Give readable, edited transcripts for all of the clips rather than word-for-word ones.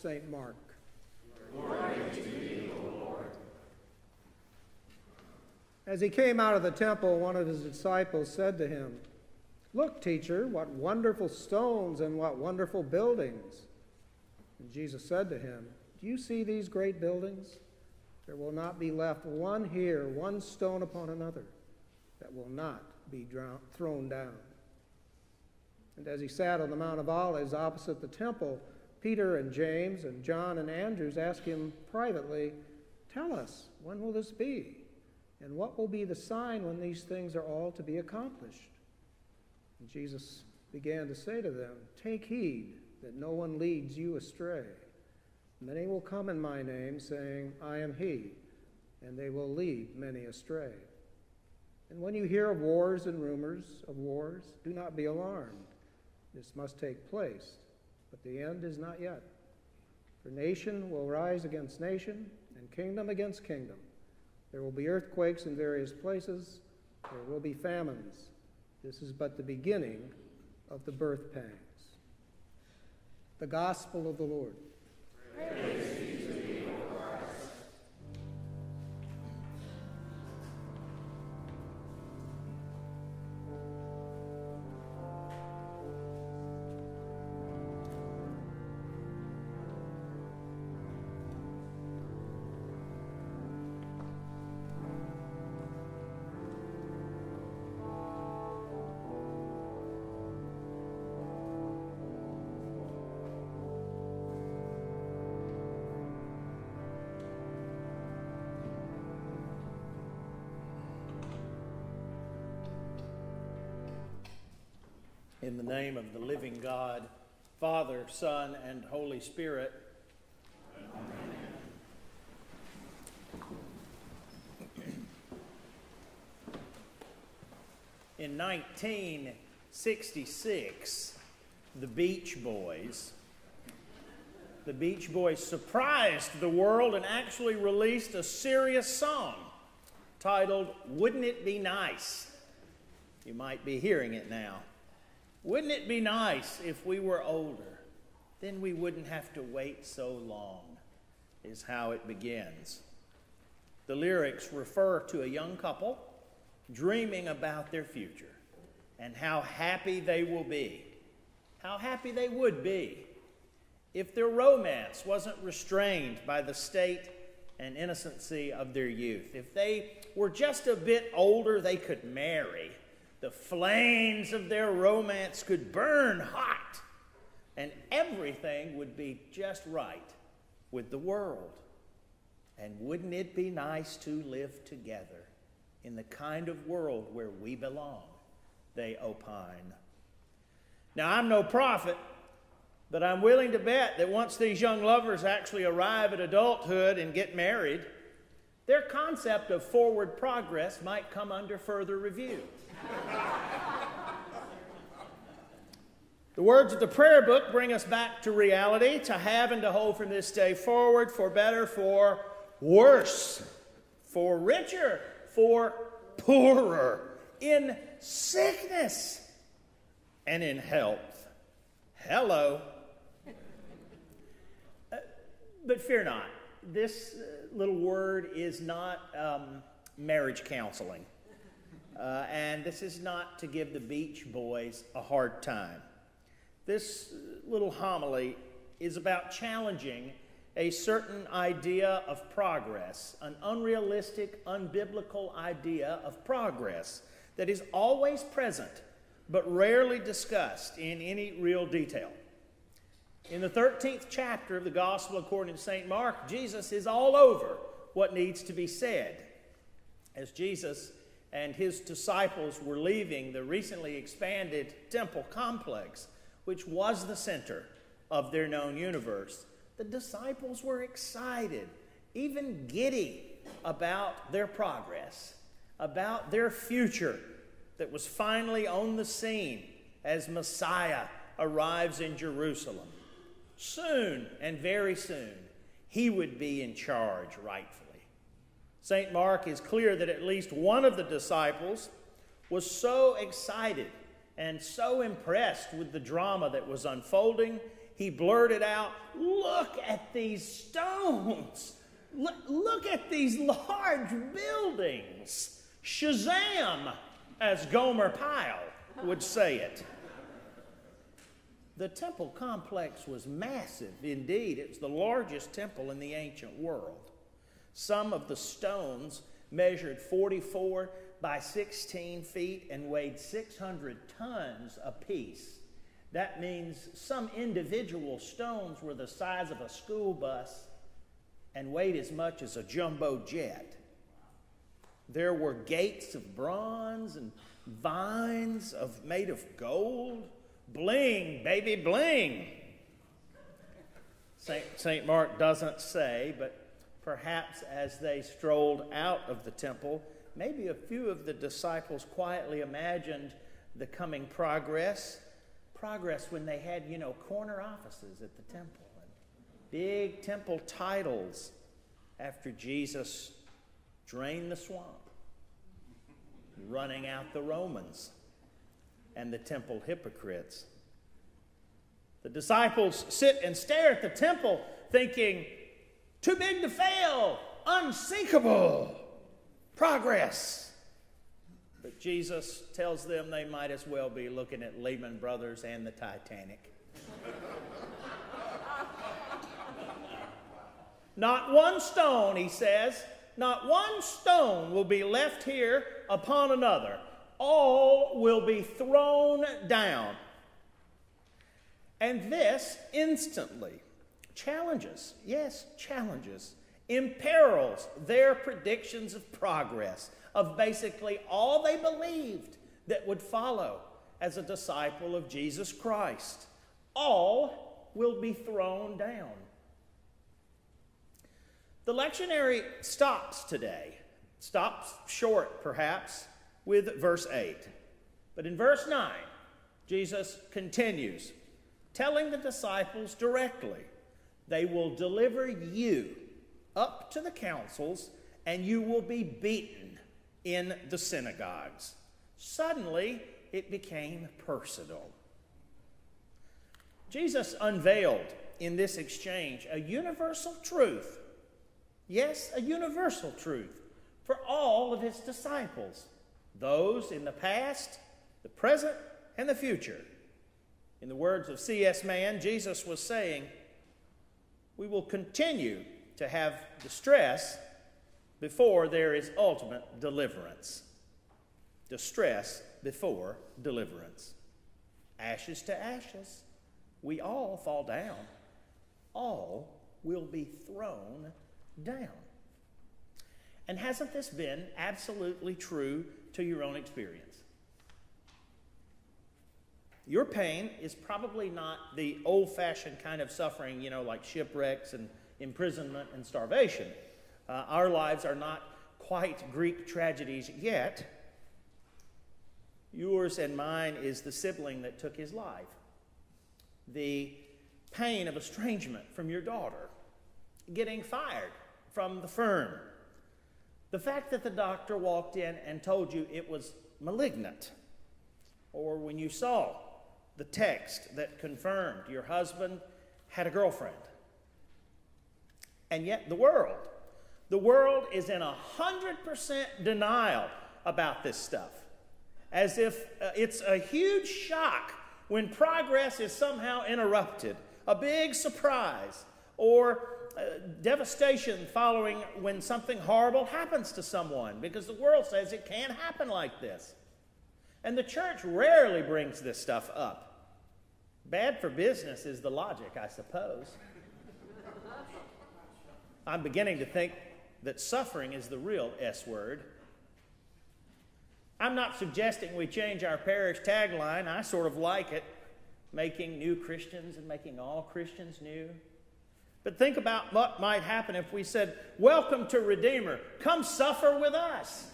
St. Mark. Glory to thee, O Lord. As he came out of the temple, one of his disciples said to him, "Look, teacher, what wonderful stones and what wonderful buildings." And Jesus said to him, "Do you see these great buildings? There will not be left one here, one stone upon another, that will not be thrown down." And as he sat on the Mount of Olives opposite the temple, Peter and James and John and Andrew asked him privately, "Tell us, when will this be? And what will be the sign when these things are all to be accomplished?" And Jesus began to say to them, "Take heed that no one leads you astray. Many will come in my name, saying, 'I am he,' and they will lead many astray. And when you hear of wars and rumors of wars, do not be alarmed. This must take place, but the end is not yet. For nation will rise against nation, and kingdom against kingdom. There will be earthquakes in various places. There will be famines. This is but the beginning of the birth pangs." The Gospel of the Lord. Praise be to thee, O Christ. In the name of the living God, Father, Son, and Holy Spirit. Amen. In 1966, the Beach Boys surprised the world and actually released a serious song titled "Wouldn't It Be Nice?" You might be hearing it now. Wouldn't it be nice if we were older? Then we wouldn't have to wait so long, is how it begins. The lyrics refer to a young couple dreaming about their future and how happy they will be, how happy they would be if their romance wasn't restrained by the state and innocency of their youth. If they were just a bit older, they could marry. The flames of their romance could burn hot, and everything would be just right with the world. And wouldn't it be nice to live together in the kind of world where we belong, they opine. Now, I'm no prophet, but I'm willing to bet that once these young lovers actually arrive at adulthood and get married, their concept of forward progress might come under further review. The words of the prayer book bring us back to reality, to have and to hold from this day forward, for better, for worse, for richer, for poorer, in sickness and in health. Hello. But fear not, this little word is not marriage counseling. And this is not to give the Beach Boys a hard time. This little homily is about challenging a certain idea of progress, an unrealistic, unbiblical idea of progress that is always present but rarely discussed in any real detail. In the 13th chapter of the Gospel according to St. Mark, Jesus is all over what needs to be said. As Jesus and his disciples were leaving the recently expanded temple complex, which was the center of their known universe, the disciples were excited, even giddy about their progress, about their future that was finally on the scene as Messiah arrives in Jerusalem. Soon, and very soon, he would be in charge rightfully. St. Mark is clear that at least one of the disciples was so excited and so impressed with the drama that was unfolding, he blurted out, "Look at these stones. Look at these large buildings. Shazam, as Gomer Pyle would say it." The temple complex was massive indeed. It was the largest temple in the ancient world. Some of the stones measured 44 by 16 feet and weighed 600 tons apiece. That means some individual stones were the size of a school bus and weighed as much as a jumbo jet. There were gates of bronze and vines made of gold. Bling, baby, bling. St. Mark doesn't say, but perhaps as they strolled out of the temple, maybe a few of the disciples quietly imagined the coming progress when they had, corner offices at the temple and big temple titles after Jesus drained the swamp, running out the Romans and the temple hypocrites. The disciples sit and stare at the temple thinking, too big to fail, unsinkable, progress. But Jesus tells them they might as well be looking at Lehman Brothers and the Titanic. Not one stone, he says, not one stone will be left here upon another. All will be thrown down. And this instantly challenges, imperils their predictions of progress, of basically all they believed that would follow as a disciple of Jesus Christ. All will be thrown down. The lectionary stops today, stops short perhaps with verse 8. But in verse 9, Jesus continues, telling the disciples directly, they will deliver you up to the councils, and you will be beaten in the synagogues. Suddenly, it became personal. Jesus unveiled in this exchange a universal truth. Yes, a universal truth for all of his disciples, those in the past, the present, and the future. In the words of C.S. Mann, Jesus was saying, we will continue to have distress before there is ultimate deliverance. Distress before deliverance. Ashes to ashes. We all fall down. All will be thrown down. And hasn't this been absolutely true to your own experience? Your pain is probably not the old-fashioned kind of suffering, like shipwrecks and imprisonment and starvation. Our lives are not quite Greek tragedies yet. Yours and mine is the sibling that took his life. The pain of estrangement from your daughter. Getting fired from the firm. The fact that the doctor walked in and told you it was malignant. Or when you saw the text that confirmed your husband had a girlfriend. And yet the world is in 100% denial about this stuff. As if it's a huge shock when progress is somehow interrupted. A big surprise or devastation following when something horrible happens to someone, because the world says it can't happen like this. And the church rarely brings this stuff up. Bad for business is the logic, I suppose. I'm beginning to think that suffering is the real S word. I'm not suggesting we change our parish tagline. I sort of like it, making new Christians and making all Christians new. But think about what might happen if we said, welcome to Redeemer, come suffer with us.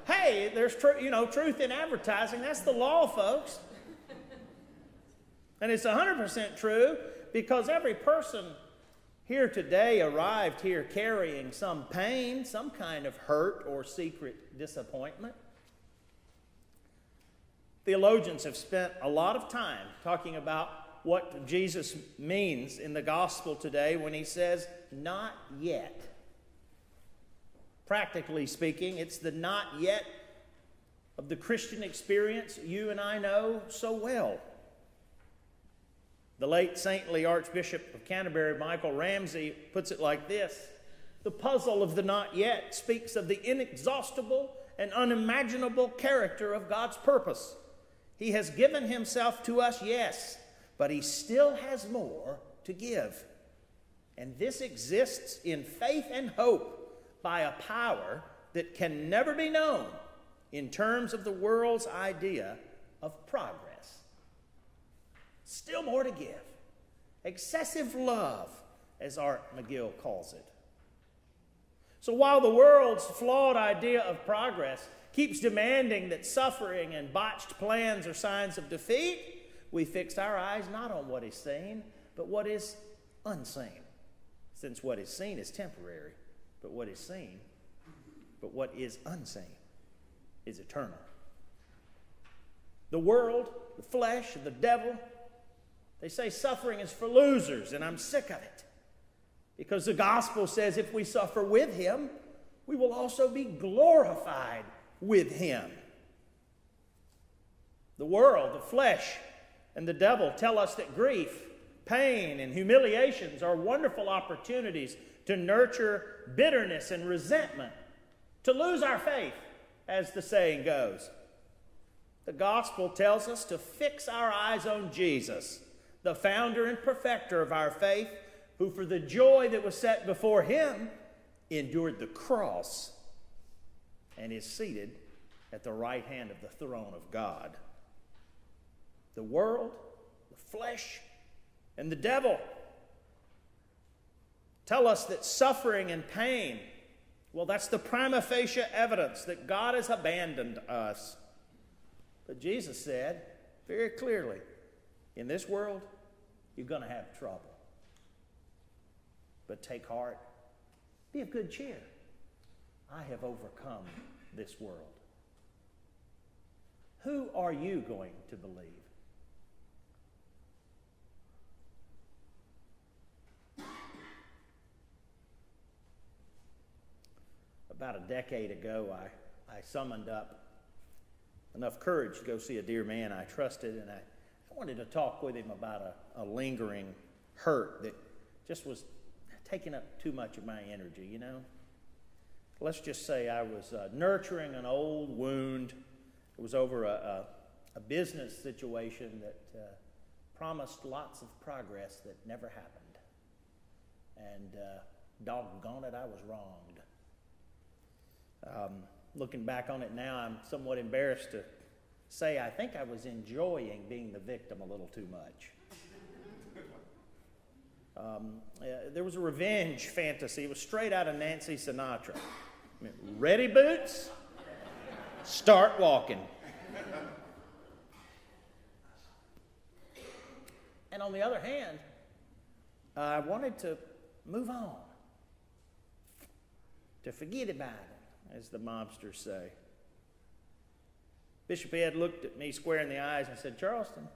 Hey, there's truth in advertising. That's the law, folks. And it's 100% true because every person here today arrived here carrying some pain, some kind of hurt or secret disappointment. Theologians have spent a lot of time talking about what Jesus means in the gospel today when he says, "not yet." Practically speaking, it's the not yet of the Christian experience you and I know so well. The late saintly Archbishop of Canterbury, Michael Ramsey, puts it like this: "The puzzle of the not yet speaks of the inexhaustible and unimaginable character of God's purpose. He has given himself to us, yes, but he still has more to give. And this exists in faith and hope by a power that can never be known in terms of the world's idea of progress. Still more to give. Excessive love, as Art McGill calls it." So while the world's flawed idea of progress keeps demanding that suffering and botched plans are signs of defeat, we fix our eyes not on what is seen, but what is unseen. Since what is seen is temporary, but what is unseen is eternal. The world, the flesh, and the devil, they say suffering is for losers, and I'm sick of it. Because the gospel says if we suffer with him, we will also be glorified with him. The world, the flesh, and the devil tell us that grief, pain, and humiliations are wonderful opportunities to nurture bitterness and resentment, to lose our faith, as the saying goes. The gospel tells us to fix our eyes on Jesus, the founder and perfecter of our faith, who for the joy that was set before him endured the cross and is seated at the right hand of the throne of God. The world, the flesh, and the devil tell us that suffering and pain, well, that's the prima facie evidence that God has abandoned us. But Jesus said very clearly, in this world, you're going to have trouble. But take heart, be of good cheer. I have overcome this world. Who are you going to believe? About a decade ago, I summoned up enough courage to go see a dear man I trusted, and I wanted to talk with him about a lingering hurt that just was taking up too much of my energy, you know. Let's just say I was nurturing an old wound. It was over a business situation that promised lots of progress that never happened. And doggone it, I was wronged. Looking back on it now, I'm somewhat embarrassed to say I think I was enjoying being the victim a little too much. There was a revenge fantasy. It was straight out of Nancy Sinatra. I mean, ready, boots? Start walking. And on the other hand, I wanted to move on, to forget about it, as the mobsters say. Bishop Ed looked at me square in the eyes and said, "Charleston,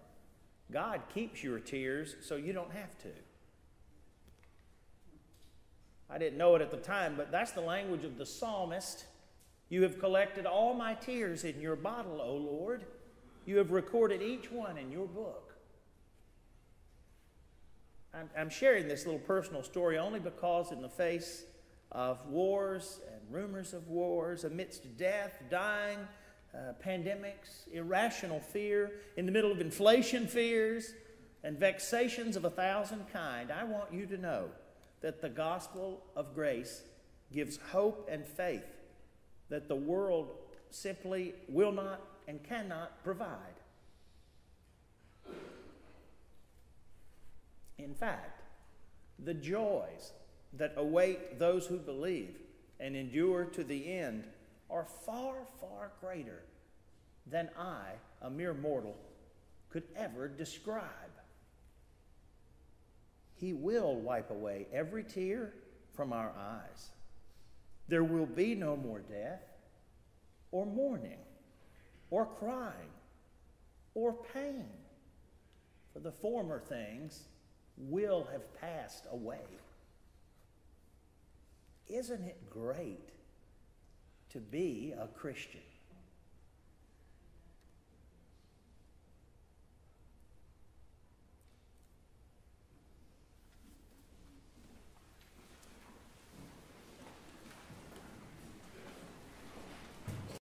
God keeps your tears so you don't have to." I didn't know it at the time, but that's the language of the psalmist. "You have collected all my tears in your bottle, O Lord. You have recorded each one in your book." I'm sharing this little personal story only because in the face of wars and rumors of wars, amidst death, dying, pandemics, irrational fear, in the middle of inflation fears, and vexations of 1,000 kinds, I want you to know that the gospel of grace gives hope and faith that the world simply will not and cannot provide. In fact, the joys that await those who believe and endure to the end are far, far greater than I, a mere mortal, could ever describe. He will wipe away every tear from our eyes. There will be no more death, or mourning, or crying, or pain, for the former things will have passed away. Isn't it great to be a Christian?